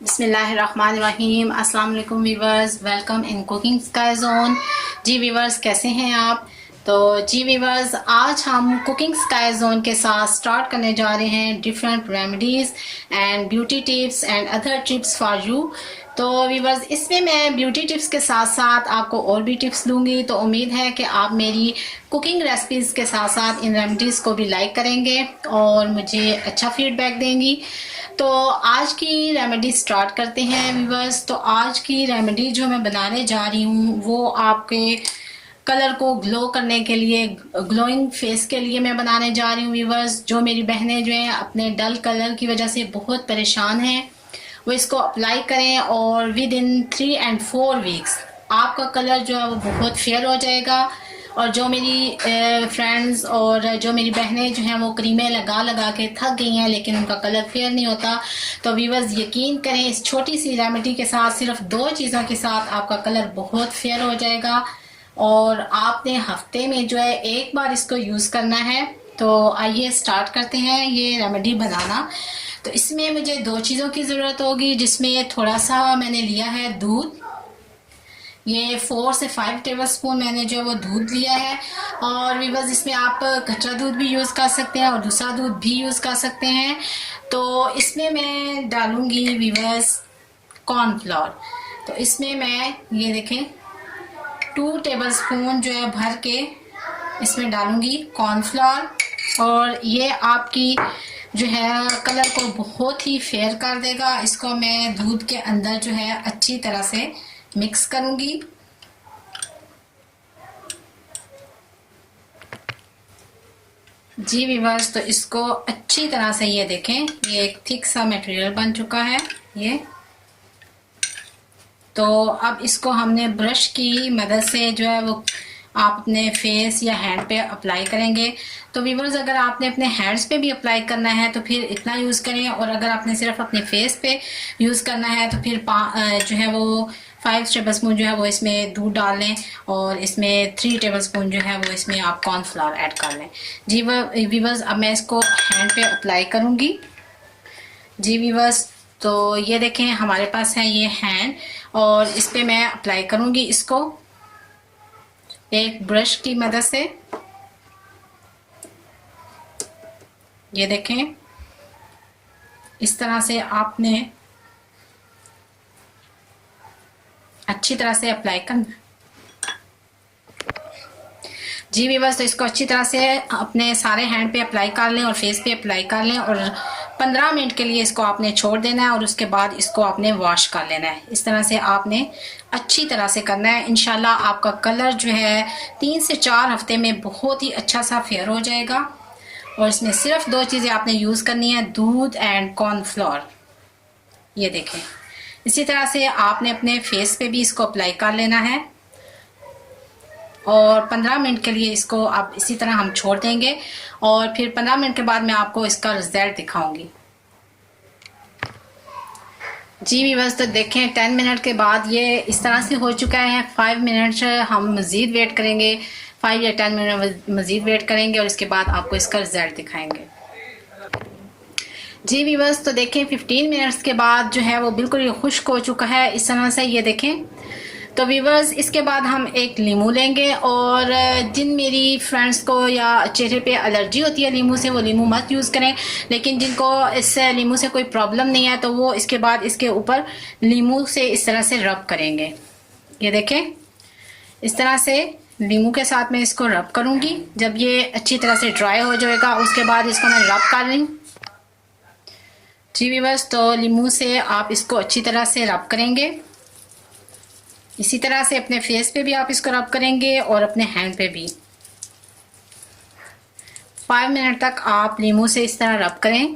बिस्मिल्लाहिर्रहमानिर्रहीम। अस्सलाम वालेकुम viewers, welcome in cooking sky zone. जी वीवर्स, कैसे हैं आप? तो जी वीवर्स, आज हम कुकिंग स्काई जोन के साथ स्टार्ट करने जा रहे हैं different remedies and beauty tips and other tips for you. तो वीवर्स, इसमें मैं ब्यूटी टिप्स के साथ साथ आपको और भी टिप्स दूंगी। तो उम्मीद है कि आप मेरी कुकिंग रेसिपीज़ के साथ साथ इन रेमेडीज़ को भी लाइक करेंगे और मुझे अच्छा फीडबैक देंगी। तो आज की रेमेडी स्टार्ट करते हैं व्यूवर्स। तो आज की रेमेडी जो मैं बनाने जा रही हूँ वो आपके कलर को ग्लो करने के लिए, ग्लोइंग फेस के लिए मैं बनाने जा रही हूँ व्यूवर्स। जो मेरी बहनें जो हैं अपने डल कलर की वजह से बहुत परेशान हैं, वो इसको अप्लाई करें और विद इन 3 and 4 वीक्स आपका कलर जो है वो बहुत फेयर हो जाएगा। और जो मेरी फ्रेंड्स और जो मेरी बहनें जो हैं वो क्रीमें लगा लगा के थक गई हैं लेकिन उनका कलर फेयर नहीं होता, तो व्यूवर्स यकीन करें इस छोटी सी रेमेडी के साथ, सिर्फ 2 चीज़ों के साथ आपका कलर बहुत फेयर हो जाएगा। और आपने हफ्ते में जो है एक बार इसको यूज़ करना है। तो आइए स्टार्ट करते हैं ये रेमेडी बनाना। तो इसमें मुझे 2 चीज़ों की ज़रूरत होगी, जिसमें थोड़ा सा मैंने लिया है दूध। ये 4 से 5 टेबलस्पून मैंने जो है वो दूध लिया है। और वीवर्स, इसमें आप कच्चा दूध भी यूज़ कर सकते हैं और दूसरा दूध भी यूज़ कर सकते हैं। तो इसमें मैं डालूंगी वीवर्स कॉर्नफ्लोर। तो इसमें मैं ये देखें 2 टेबलस्पून जो है भर के इसमें डालूंगी कॉर्नफ्लोर। और ये आपकी जो है कलर को बहुत ही फेयर कर देगा। इसको मैं दूध के अंदर जो है अच्छी तरह से मिक्स करूंगी। जी व्यूअर्स, तो इसको अच्छी तरह से ये देखें, ये एक थिक सा मटेरियल बन चुका है ये। तो अब इसको हमने ब्रश की मदद से जो है वो आप अपने फेस या हैंड पे अप्लाई करेंगे। तो व्यूअर्स, अगर आपने अपने हैंड्स पे भी अप्लाई करना है तो फिर इतना यूज़ करें, और अगर आपने सिर्फ अपने फेस पे यूज़ करना है तो फिर जो है वो 5 टेबलस्पून जो है वो इसमें दूध डाल लें और इसमें 3 टेबलस्पून जो है वो इसमें आप कॉर्नफ्लावर ऐड कर लें। जी व्यूअर्स, अब मैं इसको हैंड पे अप्लाई करूँगी। जी व्यूअर्स, तो ये देखें हमारे पास है ये हैंड, और इस पे मैं अप्लाई करूँगी इसको एक ब्रश की मदद से। ये देखें इस तरह से आपने अच्छी तरह से अप्लाई करना। जी व्यूअर्स, तो इसको अच्छी तरह से अपने सारे हैंड पे अप्लाई कर लें और फेस पे अप्लाई कर लें, और 15 मिनट के लिए इसको आपने छोड़ देना है और उसके बाद इसको आपने वॉश कर लेना है। इस तरह से आपने अच्छी तरह से करना है। इंशाल्लाह आपका कलर जो है 3 से 4 हफ्ते में बहुत ही अच्छा सा फेयर हो जाएगा। और इसमें सिर्फ 2 चीज़ें आपने यूज़ करनी है, दूध एंड कॉर्नफ्लोर। ये देखें इसी तरह से आपने अपने फेस पे भी इसको अप्लाई कर लेना है और 15 मिनट के लिए इसको आप इसी तरह हम छोड़ देंगे, और फिर 15 मिनट के बाद मैं आपको इसका रिजल्ट दिखाऊंगी। जी व्यूअर्स, तो देखें 10 मिनट के बाद ये इस तरह से हो चुका है। 5 मिनट हम मज़ीद वेट करेंगे, 5 या 10 मिनट मज़ीद वेट करेंगे और इसके बाद आपको इसका रिजल्ट दिखाएंगे। जी व्यूअर्स, तो देखें 15 मिनट्स के बाद जो है वो बिल्कुल ये खुश्क हो चुका है इस तरह से। ये देखें, तो व्यूअर्स इसके बाद हम एक लीमू लेंगे, और जिन मेरी फ्रेंड्स को या चेहरे पे एलर्जी होती है लीमू से, वो लीमू मत यूज़ करें। लेकिन जिनको इससे लीमू से कोई प्रॉब्लम नहीं है तो वो इसके बाद इसके ऊपर लीमू से इस तरह से रब करेंगे। ये देखें इस तरह से लीमू के साथ मैं इसको रब करूँगी। जब ये अच्छी तरह से ड्राई हो जाएगा उसके बाद इसको मैं रब कर लूँ। जी व्यूअर्स, तो लीमू से आप इसको अच्छी तरह से रब करेंगे। इसी तरह से अपने फेस पे भी आप इसको रब करेंगे और अपने हैंड पे भी। 5 मिनट तक आप लीमू से इस तरह रब करें।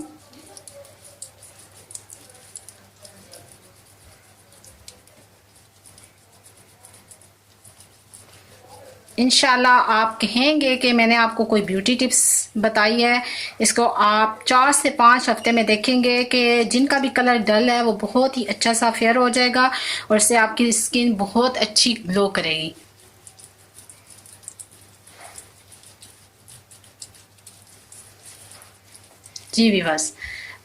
इंशाल्लाह आप कहेंगे कि मैंने आपको कोई ब्यूटी टिप्स बताई है। इसको आप 4 से 5 हफ्ते में देखेंगे कि जिनका भी कलर डल है वो बहुत ही अच्छा सा फेयर हो जाएगा और इससे आपकी स्किन बहुत अच्छी ग्लो करेगी। जी व्यूअर्स,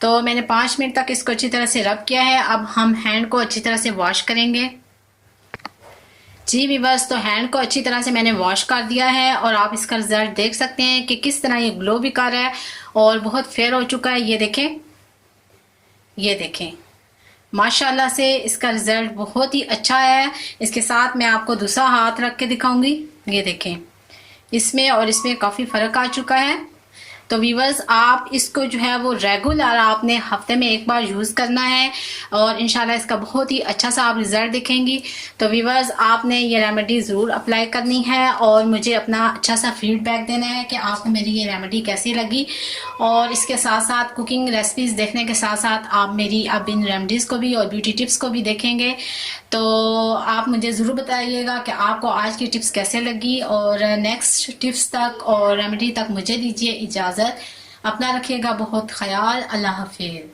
तो मैंने 5 मिनट तक इसको अच्छी तरह से रब किया है। अब हम हैंड को अच्छी तरह से वॉश करेंगे। जी व्यूअर्स, तो हैंड को अच्छी तरह से मैंने वॉश कर दिया है और आप इसका रिजल्ट देख सकते हैं कि किस तरह ये ग्लो भी कर रहा है और बहुत फेयर हो चुका है। ये देखें, ये देखें, माशाल्लाह से इसका रिजल्ट बहुत ही अच्छा है। इसके साथ मैं आपको दूसरा हाथ रख के दिखाऊंगी। ये देखें, इसमें और इसमें काफ़ी फ़र्क आ चुका है। तो व्यूअर्स, आप इसको जो है वो रेगुलर आपने हफ्ते में एक बार यूज़ करना है और इंशाल्लाह इसका बहुत ही अच्छा सा आप रिजल्ट दिखेंगी। तो व्यूअर्स, आपने ये रेमेडी ज़रूर अप्लाई करनी है और मुझे अपना अच्छा सा फीडबैक देना है कि आपको मेरी ये रेमेडी कैसी लगी। और इसके साथ साथ कुकिंग रेसिपीज़ देखने के साथ साथ आप मेरी अब इन रेमेडीज़ को भी और ब्यूटी टिप्स को भी देखेंगे। तो आप मुझे ज़रूर बताइएगा कि आपको आज की टिप्स कैसे लगी और नेक्स्ट टिप्स तक और रेमेडी तक मुझे दीजिए इजाज़त। अपना रखिएगा बहुत ख्याल। अल्लाह हाफिज़।